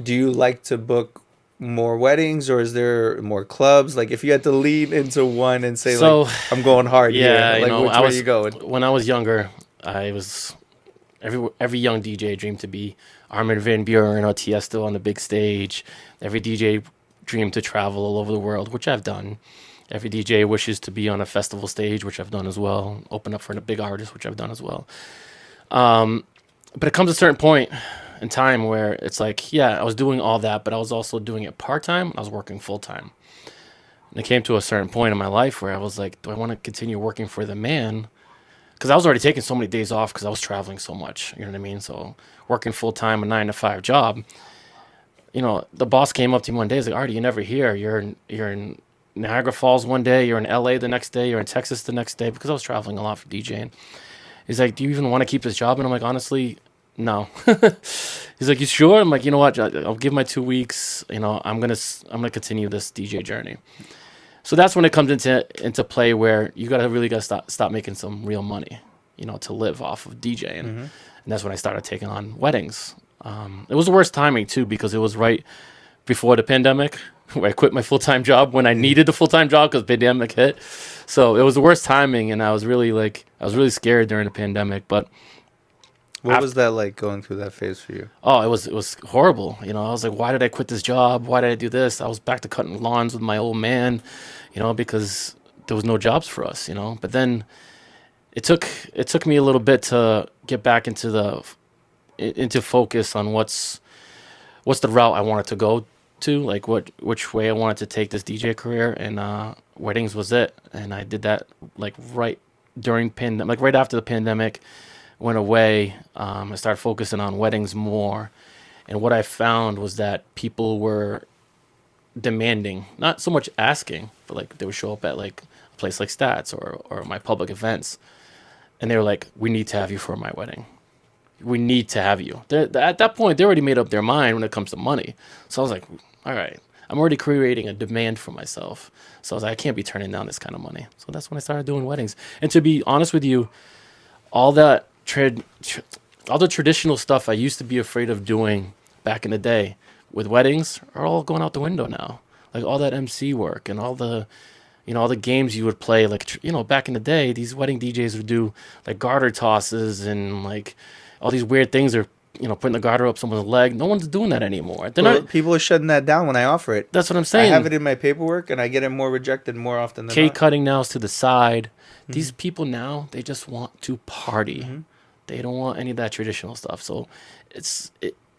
Do you like to book more weddings, or is there more clubs? Like, if you had to lean into one and say, like, So, I'm going hard here, yeah, like, which I way you was going? when I was younger, I was every young DJ dreamed to be Armin van Buuren or Tiesto on the big stage. Every DJ dreamed to travel all over the world, which I've done. Every DJ wishes to be on a festival stage, which I've done as well. Open up for a big artist, which I've done as well. But it comes a certain point in time where it's like, yeah, I was doing all that, but I was also doing it part time. I was working full time. And it came to a certain point in my life where I was like, do I want to continue working for the man? Because I was already taking so many days off because I was traveling so much. You know what I mean? So working full time, a 9 to 5 job. The boss came up to me one day. He's like, Artie, you're never here. You're in Niagara Falls one day. You're in LA the next day. You're in Texas the next day because I was traveling a lot for DJing. He's like, do you even want to keep this job? And I'm like, honestly, no. He's like, you sure? I'm like, you know what? I'll give my 2 weeks. I'm gonna continue this DJ journey. So that's when it comes into play where you gotta stop making some real money, to live off of DJing. Mm-hmm. And that's when I started taking on weddings. It was the worst timing too because it was right before the pandemic where I quit my full-time job when I needed the full-time job because pandemic hit. So it was the worst timing, and I was really scared during the pandemic. But What was that like, going through that phase for you? oh, it was horrible. I was like, why did I quit this job? Why did I do this? I was back to cutting lawns with my old man, because there was no jobs for us. But then it took me a little bit to get back into focus on what's the route I wanted to go to, like which way I wanted to take this DJ career, and weddings was it. And I did that like right during pandemic, like right after the pandemic went away. I started focusing on weddings more, and what I found was that people were demanding, not so much asking, but like they would show up at like a place like Stats or my public events, and they were like, "We need to have you for my wedding. We need to have you." At that point, they already made up their mind when it comes to money. So I was like, "All right, I'm already creating a demand for myself." So I was like, "I can't be turning down this kind of money." So that's when I started doing weddings. And to be honest with you, all that all the traditional stuff I used to be afraid of doing back in the day with weddings are all going out the window now. Like all that MC work and all the games you would play, like back in the day, these wedding DJs would do like garter tosses and like all these weird things, or putting the garter up someone's leg. No one's doing that anymore. They're Well, not. people are shutting that down when I offer it. That's what I'm I have saying. it in my paperwork, and I get it more rejected more often than Cake not. cutting now is to the side. Mm-hmm. These people now, they just want to party. Mm-hmm. They don't want any of that traditional stuff. So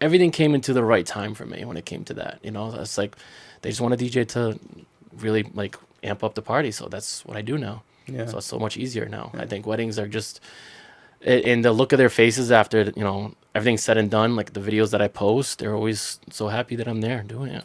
everything came into the right time for me when it came to that. It's like they just want a DJ to really like amp up the party. So that's what I do now. Yeah. So it's so much easier now. Yeah. I think weddings are just in the look of their faces after everything's said and done. Like the videos that I post, they're always so happy that I'm there doing it.